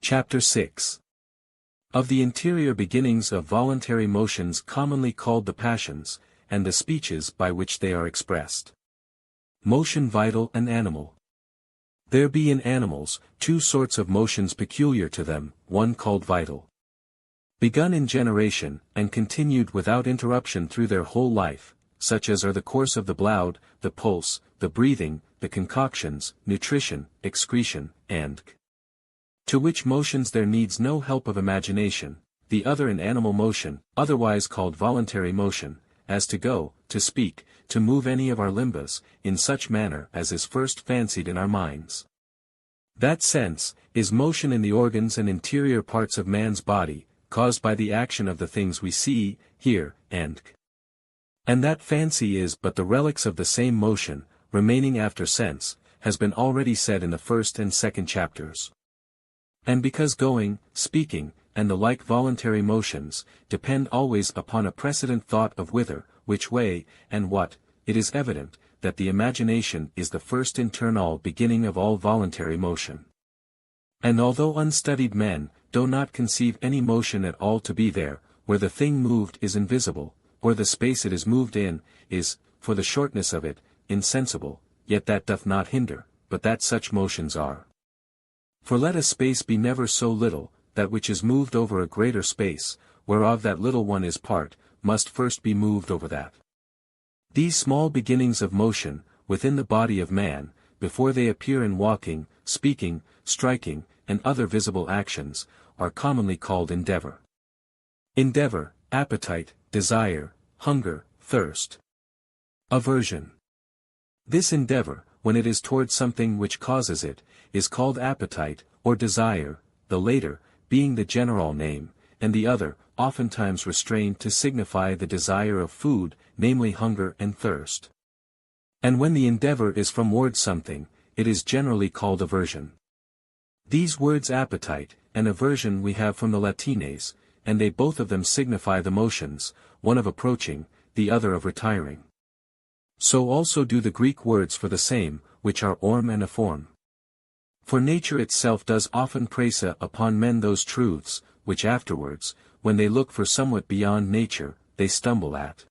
Chapter 6. Of the interior beginnings of voluntary motions commonly called the passions, and the speeches by which they are expressed. Motion vital and animal. There be in animals, two sorts of motions peculiar to them, one called vital. Begun in generation, and continued without interruption through their whole life, such as are the course of the blood, the pulse, the breathing, the concoctions, nutrition, excretion, and to which motions there needs no help of imagination, the other in animal motion, otherwise called voluntary motion, as to go, to speak, to move any of our limbs, in such manner as is first fancied in our minds. That sense, is motion in the organs and interior parts of man's body, caused by the action of the things we see, hear, and that fancy is but the relics of the same motion, remaining after sense, has been already said in the first and second chapters. And because going, speaking, and the like voluntary motions, depend always upon a precedent thought of whither, which way, and what, it is evident, that the imagination is the first internal beginning of all voluntary motion. And although unstudied men do not conceive any motion at all to be there, where the thing moved is invisible, or the space it is moved in, is, for the shortness of it, insensible, yet that doth not hinder, but that such motions are. For let a space be never so little, that which is moved over a greater space, whereof that little one is part, must first be moved over that. These small beginnings of motion, within the body of man, before they appear in walking, speaking, striking, and other visible actions, are commonly called endeavor. Endeavor, appetite, desire, hunger, thirst. Aversion. This endeavor, when it is toward something which causes it, is called appetite, or desire, the later, being the general name, and the other, oftentimes restrained to signify the desire of food, namely hunger and thirst. And when the endeavor is from towards something, it is generally called aversion. These words appetite, and aversion we have from the Latines, and they both of them signify the motions, one of approaching, the other of retiring. So also do the Greek words for the same, which are orm and aphorm. For nature itself does often press upon men those truths, which afterwards, when they look for somewhat beyond nature, they stumble at.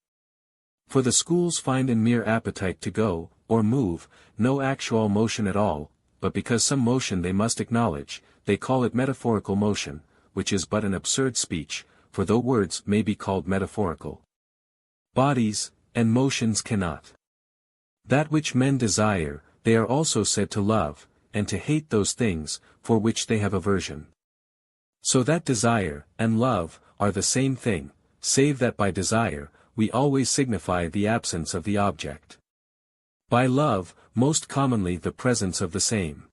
For the schools find in mere appetite to go, or move, no actual motion at all, but because some motion they must acknowledge, they call it metaphorical motion, which is but an absurd speech, for though words may be called metaphorical, bodies and motions cannot. That which men desire, they are also said to love, and to hate those things, for which they have aversion. So that desire, and love, are the same thing, save that by desire, we always signify the absence of the object. By love, most commonly the presence of the same.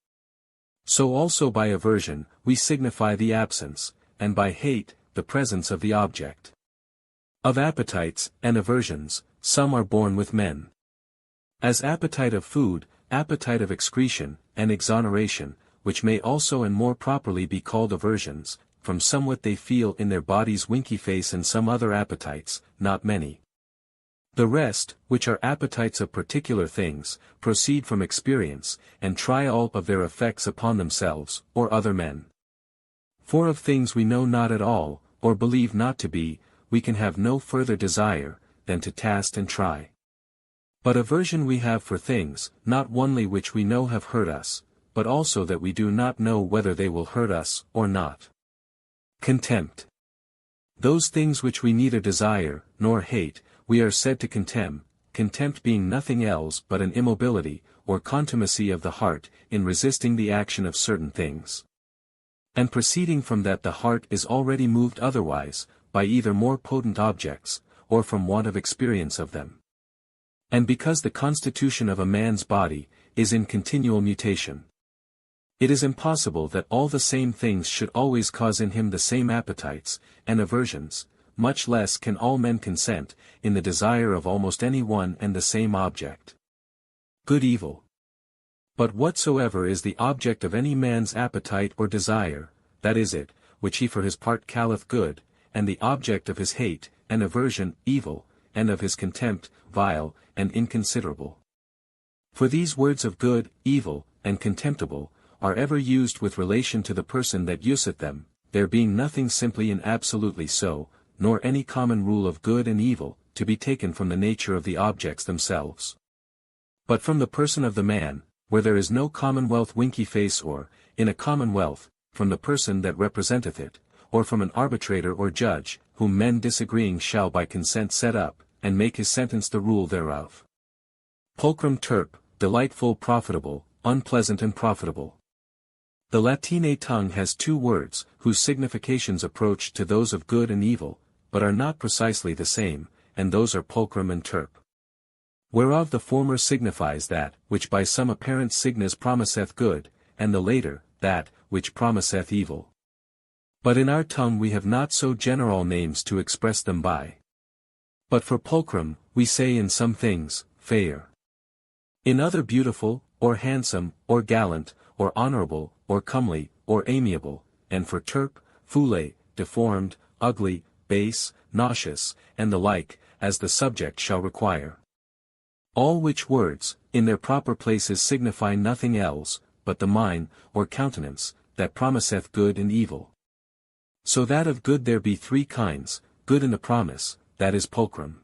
So also by aversion, we signify the absence, and by hate, the presence of the object. Of appetites, and aversions, some are born with men. As appetite of food, appetite of excretion, and exoneration, which may also and more properly be called aversions, from somewhat they feel in their bodies winky face and some other appetites, not many. The rest, which are appetites of particular things, proceed from experience, and try all of their effects upon themselves, or other men. For of things we know not at all, or believe not to be, we can have no further desire, than to taste and try. But aversion we have for things, not only which we know have hurt us, but also that we do not know whether they will hurt us, or not. Contempt. Those things which we neither desire, nor hate, we are said to contemn, contempt being nothing else but an immobility, or contumacy of the heart, in resisting the action of certain things. And proceeding from that the heart is already moved otherwise, by either more potent objects, or from want of experience of them. And because the constitution of a man's body, is in continual mutation. It is impossible that all the same things should always cause in him the same appetites, and aversions, much less can all men consent, in the desire of almost any one and the same object. Good evil. But whatsoever is the object of any man's appetite or desire, that is it, which he for his part calleth good, and the object of his hate, and aversion, evil, and of his contempt, vile, and inconsiderable. For these words of good, evil, and contemptible, are ever used with relation to the person that useth them, there being nothing simply and absolutely so, nor any common rule of good and evil, to be taken from the nature of the objects themselves. But from the person of the man, where there is no commonwealth winky face or, in a commonwealth, from the person that representeth it, or from an arbitrator or judge, whom men disagreeing shall by consent set up, and make his sentence the rule thereof. Pulchrum terp, delightful, profitable, unpleasant and profitable. The Latine tongue has two words, whose significations approach to those of good and evil, but are not precisely the same, and those are pulchrum and terp. Whereof the former signifies that, which by some apparent signs promiseth good, and the later, that, which promiseth evil. But in our tongue we have not so general names to express them by. But for pulchrum, we say in some things, fair. In other beautiful, or handsome, or gallant, or honorable, or comely, or amiable, and for terp, foule, deformed, ugly, base, nauseous, and the like, as the subject shall require. All which words, in their proper places signify nothing else, but the mien, or countenance, that promiseth good and evil. So that of good there be three kinds, good in the promise, that is pulchrum.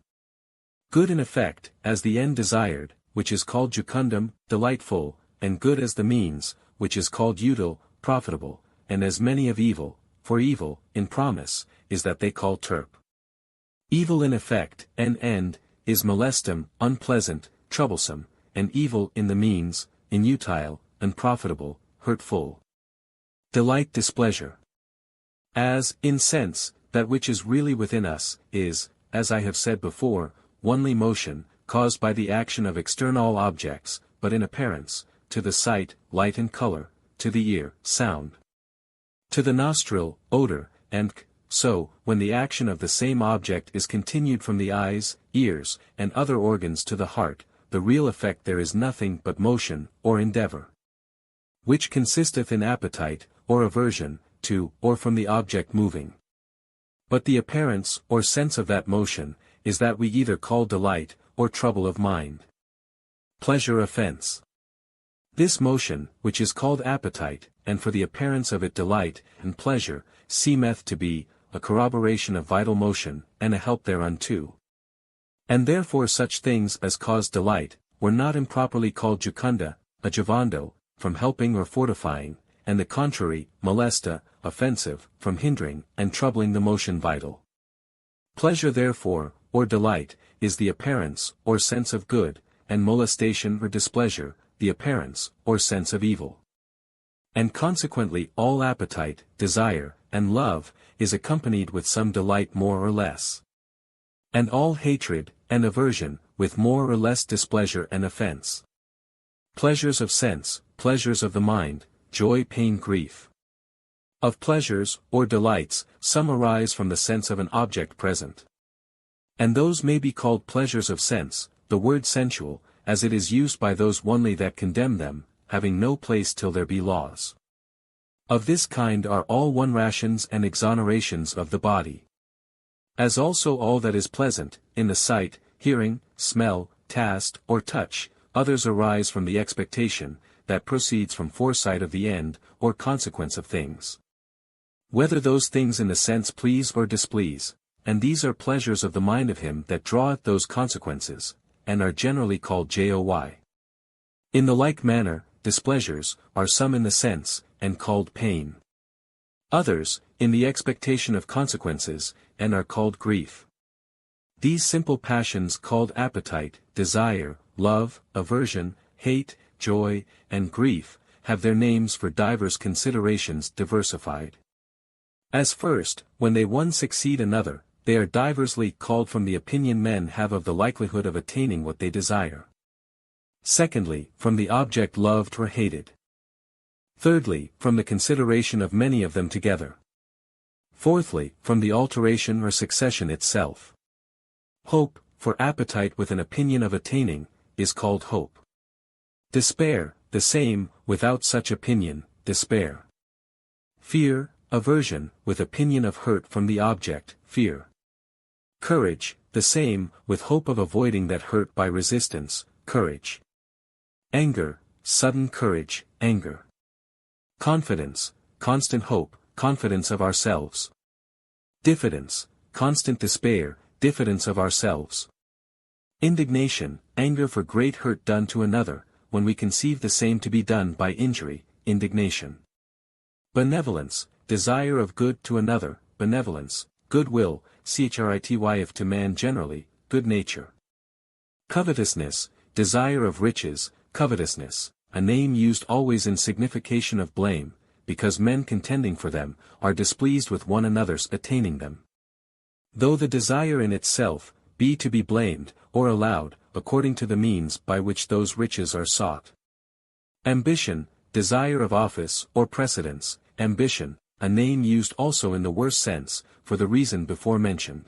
Good in effect, as the end desired, which is called jucundum, delightful, and good as the means, which is called util, profitable, and as many of evil, for evil, in promise, is that they call terp. Evil in effect, and end, is molestum, unpleasant, troublesome, and evil in the means, inutile, unprofitable, hurtful. Delight, displeasure. As, in sense, that which is really within us, is, as I have said before, onely motion, caused by the action of external objects, but in appearance, to the sight, light and color, to the ear, sound, to the nostril, odor, and so, when the action of the same object is continued from the eyes, ears, and other organs to the heart, the real effect there is nothing but motion, or endeavor, which consisteth in appetite, or aversion, to, or from the object moving. But the appearance, or sense of that motion, is that we either call delight, or trouble of mind. Pleasure, offense. This motion, which is called appetite, and for the appearance of it delight, and pleasure, seemeth to be, a corroboration of vital motion, and a help thereunto. And therefore such things as cause delight, were not improperly called jucunda, adjuvando, from helping or fortifying, and the contrary, molesta, offensive, from hindering, and troubling the motion vital. Pleasure therefore, or delight, is the appearance, or sense of good, and molestation or displeasure, the appearance, or sense of evil. And consequently all appetite, desire, and love, is accompanied with some delight more or less. And all hatred, and aversion, with more or less displeasure and offense. Pleasures of sense, pleasures of the mind, joy, pain, grief. Of pleasures, or delights, some arise from the sense of an object present. And those may be called pleasures of sense, the word sensual, as it is used by those only that condemn them, having no place till there be laws. Of this kind are all one rations and exonerations of the body. As also all that is pleasant, in the sight, hearing, smell, taste, or touch, others arise from the expectation, that proceeds from foresight of the end, or consequence of things. Whether those things in the sense please or displease, and these are pleasures of the mind of him that draweth those consequences, and are generally called joy. In the like manner, displeasures, are some in the sense, and called pain. Others, in the expectation of consequences, and are called grief. These simple passions called appetite, desire, love, aversion, hate, joy, and grief, have their names for divers considerations diversified. As first, when they one succeed another, they are diversly called from the opinion men have of the likelihood of attaining what they desire. Secondly, from the object loved or hated. Thirdly, from the consideration of many of them together. Fourthly, from the alteration or succession itself. Hope, for appetite with an opinion of attaining, is called hope. Despair, the same, without such opinion, despair. Fear, aversion, with opinion of hurt from the object, fear. Courage, the same, with hope of avoiding that hurt by resistance, courage. Anger, sudden courage, anger. Confidence, constant hope, confidence of ourselves. Diffidence, constant despair, diffidence of ourselves. Indignation, anger for great hurt done to another, when we conceive the same to be done by injury, indignation. Benevolence, desire of good to another, benevolence, goodwill, chrity if to man generally, good nature. Covetousness, desire of riches, covetousness, a name used always in signification of blame, because men contending for them, are displeased with one another's attaining them. Though the desire in itself, be to be blamed, or allowed, according to the means by which those riches are sought. Ambition, desire of office or precedence, ambition, a name used also in the worse sense, for the reason before mentioned.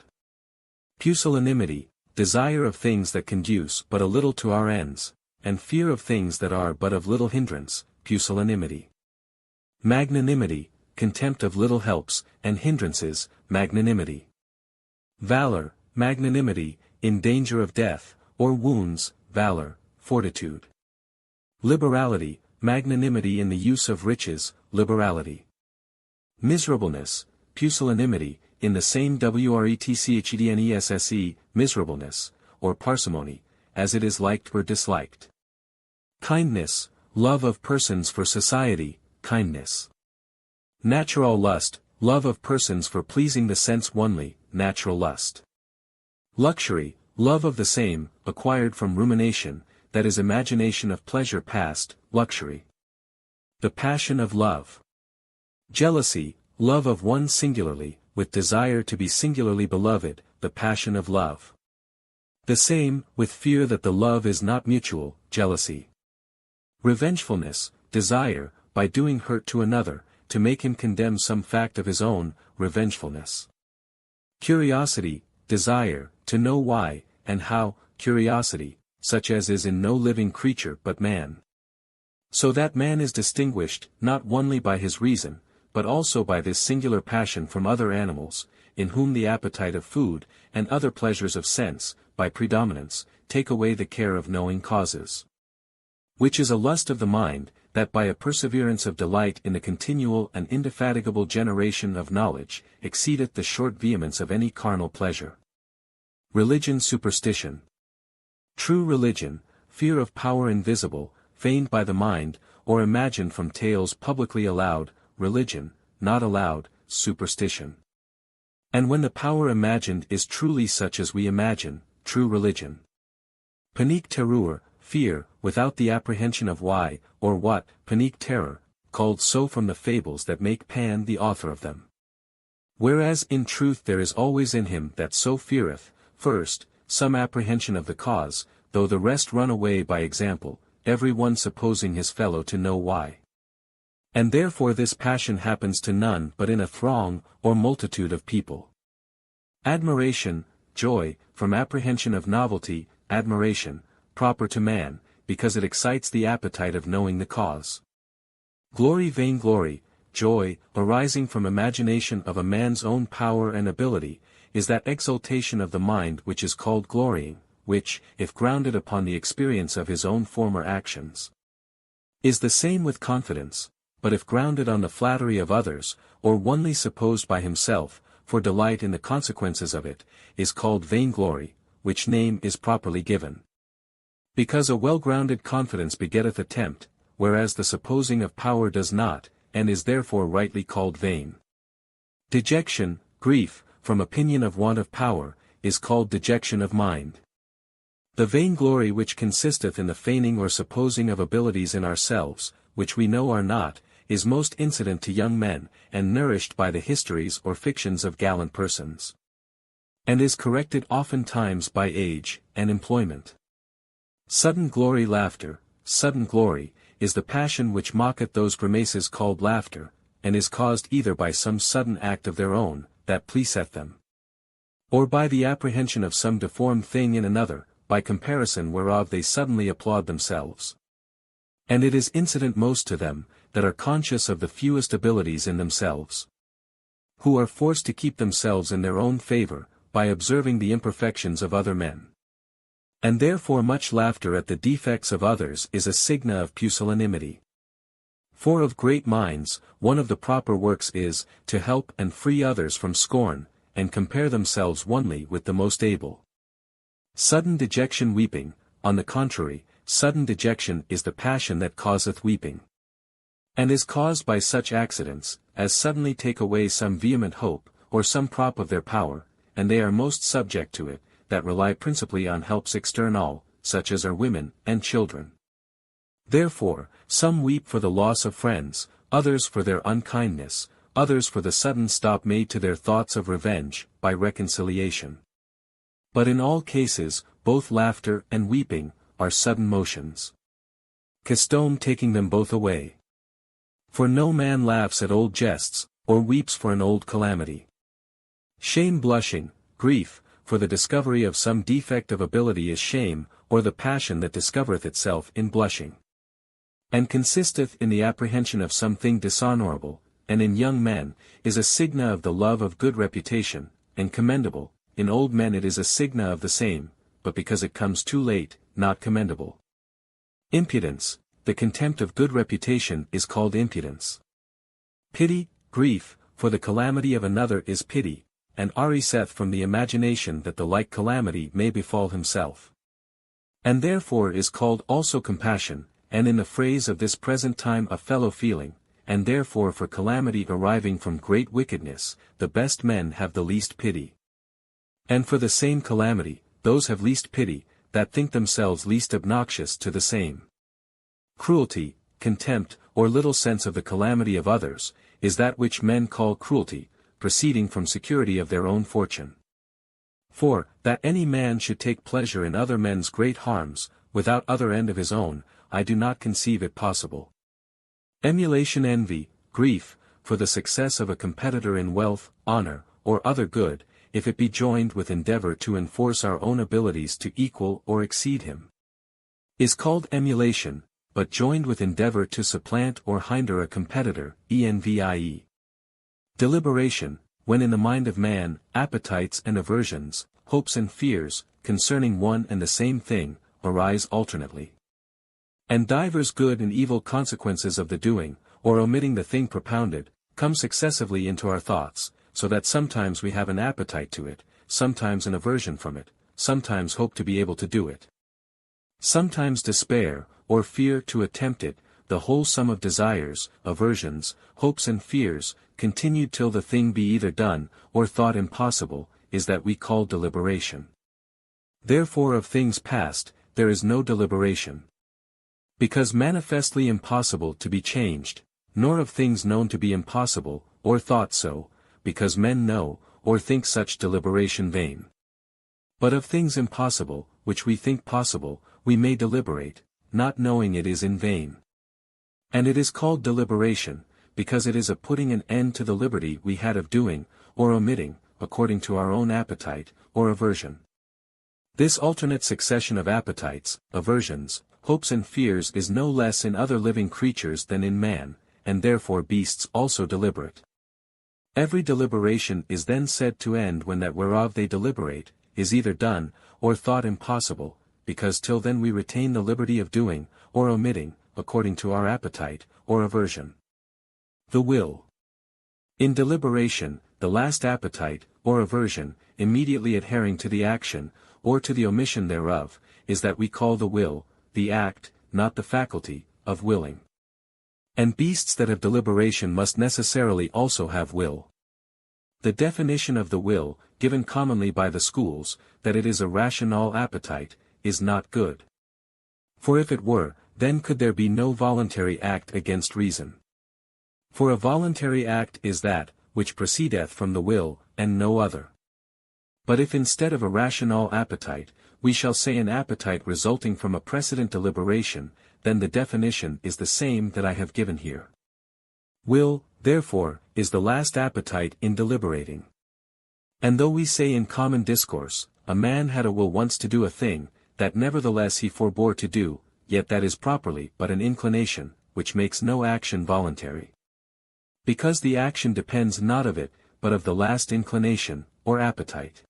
Pusillanimity, desire of things that conduce but a little to our ends, and fear of things that are but of little hindrance, pusillanimity. Magnanimity, contempt of little helps, and hindrances, magnanimity. Valor, magnanimity, in danger of death, or wounds, valor, fortitude. Liberality, magnanimity in the use of riches, liberality. Miserableness, pusillanimity, in the same wretchednesse, miserableness, or parsimony, as it is liked or disliked. Kindness, love of persons for society, kindness. Natural lust, love of persons for pleasing the sense only, natural lust. Luxury, love of the same, acquired from rumination, that is imagination of pleasure past, luxury. The passion of love. Jealousy, love of one singularly, with desire to be singularly beloved, the passion of love. The same, with fear that the love is not mutual, jealousy. Revengefulness, desire, by doing hurt to another, to make him condemn some fact of his own, revengefulness. Curiosity, desire, to know why, and how, curiosity, such as is in no living creature but man. So that man is distinguished, not only by his reason, but also by this singular passion from other animals, in whom the appetite of food, and other pleasures of sense, by predominance, take away the care of knowing causes. Which is a lust of the mind, that by a perseverance of delight in the continual and indefatigable generation of knowledge, exceedeth the short vehemence of any carnal pleasure. Religion superstition. True religion, fear of power invisible, feigned by the mind, or imagined from tales publicly allowed, religion, not allowed, superstition. And when the power imagined is truly such as we imagine, true religion. Panique terror, fear, without the apprehension of why, or what, panique terror, called so from the fables that make Pan the author of them. Whereas in truth there is always in him that so feareth, first, some apprehension of the cause, though the rest run away by example, every one supposing his fellow to know why. And therefore this passion happens to none but in a throng, or multitude of people. Admiration, joy, from apprehension of novelty, admiration, proper to man, because it excites the appetite of knowing the cause. Glory, vainglory, joy, arising from imagination of a man's own power and ability, is that exultation of the mind which is called glorying, which, if grounded upon the experience of his own former actions, is the same with confidence, but if grounded on the flattery of others, or only supposed by himself, for delight in the consequences of it, is called vainglory, which name is properly given. Because a well-grounded confidence begetteth attempt, whereas the supposing of power does not, and is therefore rightly called vain. Dejection, grief, from opinion of want of power, is called dejection of mind. The vainglory which consisteth in the feigning or supposing of abilities in ourselves, which we know are not, is most incident to young men, and nourished by the histories or fictions of gallant persons. And is corrected oftentimes by age, and employment. Sudden glory laughter, sudden glory, is the passion which mocketh those grimaces called laughter, and is caused either by some sudden act of their own, that pleaseth them, or by the apprehension of some deformed thing in another, by comparison whereof they suddenly applaud themselves. And it is incident most to them, that are conscious of the fewest abilities in themselves, who are forced to keep themselves in their own favor, by observing the imperfections of other men. And therefore much laughter at the defects of others is a signa of pusillanimity. For of great minds, one of the proper works is, to help and free others from scorn, and compare themselves only with the most able. Sudden dejection weeping, on the contrary, sudden dejection is the passion that causeth weeping. And is caused by such accidents, as suddenly take away some vehement hope, or some prop of their power, and they are most subject to it, that rely principally on helps external, such as are women and children. Therefore, some weep for the loss of friends, others for their unkindness, others for the sudden stop made to their thoughts of revenge, by reconciliation. But in all cases, both laughter and weeping, are sudden motions. Custom taking them both away. For no man laughs at old jests, or weeps for an old calamity. Shame blushing, grief, for the discovery of some defect of ability is shame, or the passion that discovereth itself in blushing. And consisteth in the apprehension of some thing dishonorable, and in young men, is a signa of the love of good reputation, and commendable, in old men it is a signa of the same, but because it comes too late, not commendable. Impudence, the contempt of good reputation is called impudence. Pity, grief, for the calamity of another is pity, and ariseth from the imagination that the like calamity may befall himself. And therefore is called also compassion, and in the phrase of this present time a fellow feeling, and therefore for calamity arriving from great wickedness, the best men have the least pity. And for the same calamity, those have least pity, that think themselves least obnoxious to the same. Cruelty, contempt, or little sense of the calamity of others, is that which men call cruelty, proceeding from security of their own fortune. For, that any man should take pleasure in other men's great harms, without other end of his own, I do not conceive it possible. Emulation envy, grief, for the success of a competitor in wealth, honor, or other good, if it be joined with endeavor to enforce our own abilities to equal or exceed him, is called emulation, but joined with endeavor to supplant or hinder a competitor, envie. Deliberation, when in the mind of man, appetites and aversions, hopes and fears, concerning one and the same thing, arise alternately. And divers good and evil consequences of the doing, or omitting the thing propounded, come successively into our thoughts, so that sometimes we have an appetite to it, sometimes an aversion from it, sometimes hope to be able to do it, sometimes despair, or fear to attempt it, the whole sum of desires, aversions, hopes and fears, continued till the thing be either done, or thought impossible, is that we call deliberation. Therefore of things past, there is no deliberation. Because manifestly impossible to be changed, nor of things known to be impossible, or thought so, because men know, or think such deliberation vain. But of things impossible, which we think possible, we may deliberate, not knowing it is in vain. And it is called deliberation, because it is a putting an end to the liberty we had of doing, or omitting, according to our own appetite, or aversion. This alternate succession of appetites, aversions, hopes and fears is no less in other living creatures than in man, and therefore beasts also deliberate. Every deliberation is then said to end when that whereof they deliberate, is either done, or thought impossible, because till then we retain the liberty of doing, or omitting, according to our appetite, or aversion. The will. In deliberation, the last appetite, or aversion, immediately adhering to the action, or to the omission thereof, is that we call the will, the act, not the faculty, of willing. And beasts that have deliberation must necessarily also have will. The definition of the will, given commonly by the schools, that it is a rational appetite, is not good. For if it were, then could there be no voluntary act against reason. For a voluntary act is that, which proceedeth from the will, and no other. But if instead of a rational appetite, we shall say an appetite resulting from a precedent deliberation, then the definition is the same that I have given here. Will, therefore, is the last appetite in deliberating. And though we say in common discourse, a man had a will once to do a thing, that nevertheless he forbore to do, yet that is properly but an inclination, which makes no action voluntary. Because the action depends not of it, but of the last inclination, or appetite.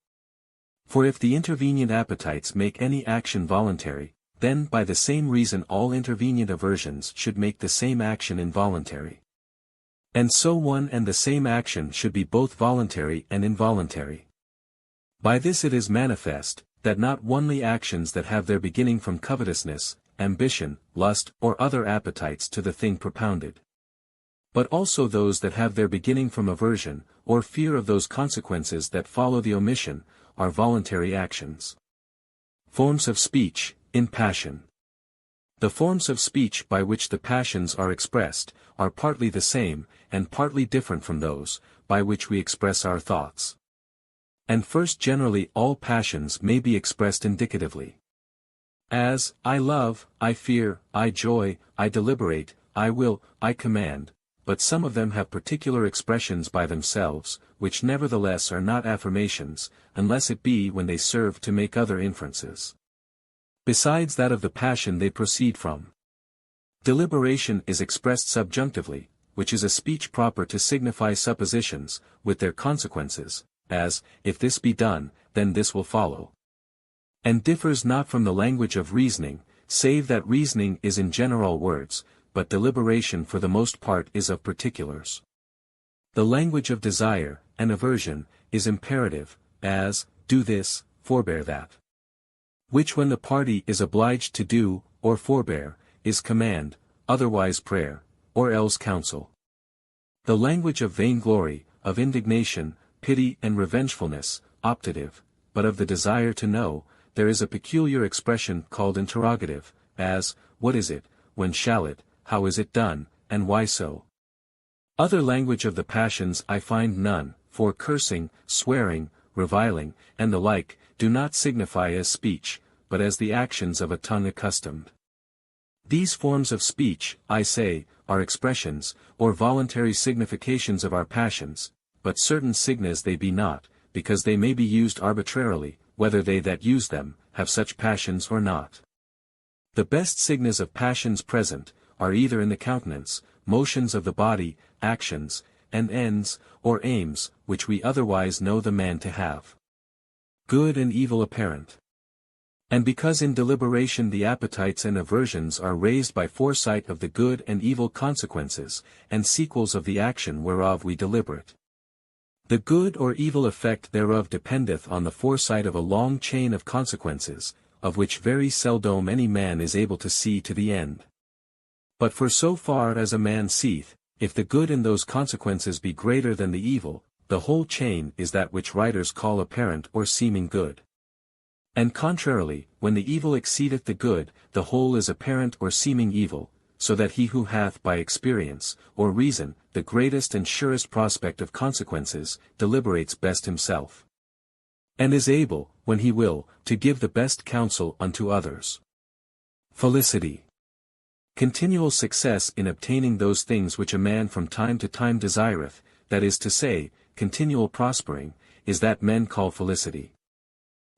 For if the intervenient appetites make any action voluntary, then by the same reason all intervenient aversions should make the same action involuntary. And so one and the same action should be both voluntary and involuntary. By this it is manifest, that not only actions that have their beginning from covetousness, ambition, lust, or other appetites to the thing propounded, but also those that have their beginning from aversion, or fear of those consequences that follow the omission, are voluntary actions. Forms of speech, in passion. The forms of speech by which the passions are expressed, are partly the same, and partly different from those, by which we express our thoughts. And first generally all passions may be expressed indicatively. As, I love, I fear, I joy, I deliberate, I will, I command, but some of them have particular expressions by themselves, which nevertheless are not affirmations, unless it be when they serve to make other inferences, besides that of the passion they proceed from. Deliberation is expressed subjunctively, which is a speech proper to signify suppositions, with their consequences, as, if this be done, then this will follow. And differs not from the language of reasoning, save that reasoning is in general words, but deliberation for the most part is of particulars. The language of desire, and aversion, is imperative, as, do this, forbear that. Which when the party is obliged to do, or forbear, is command, otherwise prayer, or else counsel. The language of vainglory, of indignation, pity and revengefulness, optative, but of the desire to know, there is a peculiar expression called interrogative, as, what is it, when shall it, how is it done, and why so? Other language of the passions I find none, for cursing, swearing, reviling, and the like, do not signify as speech, but as the actions of a tongue accustomed. These forms of speech, I say, are expressions, or voluntary significations of our passions, but certain signas they be not, because they may be used arbitrarily, whether they that use them, have such passions or not. The best signas of passions present, are either in the countenance, motions of the body, actions, and ends, or aims, which we otherwise know the man to have. Good and evil apparent. And because in deliberation the appetites and aversions are raised by foresight of the good and evil consequences, and sequels of the action whereof we deliberate. The good or evil effect thereof dependeth on the foresight of a long chain of consequences, of which very seldom any man is able to see to the end. But for so far as a man seeth, if the good in those consequences be greater than the evil, the whole chain is that which writers call apparent or seeming good. And contrarily, when the evil exceedeth the good, the whole is apparent or seeming evil, so that he who hath by experience, or reason, the greatest and surest prospect of consequences, deliberates best himself. And is able, when he will, to give the best counsel unto others. Felicity. Continual success in obtaining those things which a man from time to time desireth, that is to say, continual prospering, is that men call felicity.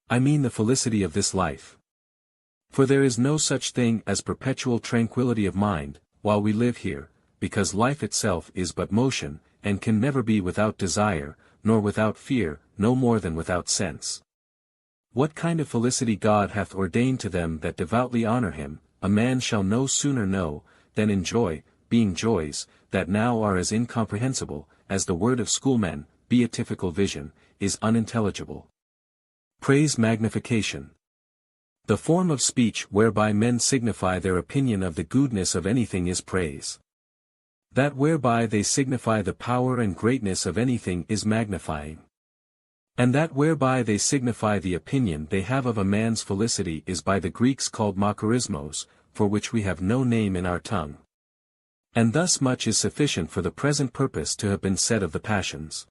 I mean the felicity of this life. For there is no such thing as perpetual tranquility of mind, while we live here, because life itself is but motion, and can never be without desire, nor without fear, no more than without sense. What kind of felicity God hath ordained to them that devoutly honor him, a man shall no sooner know, than enjoy, being joys, that now are as incomprehensible, as the word of schoolmen, beatifical vision, is unintelligible. Praise magnification. The form of speech whereby men signify their opinion of the goodness of anything is praise. That whereby they signify the power and greatness of anything is magnifying. And that whereby they signify the opinion they have of a man's felicity is by the Greeks called makarismos, for which we have no name in our tongue. And thus much is sufficient for the present purpose to have been said of the passions.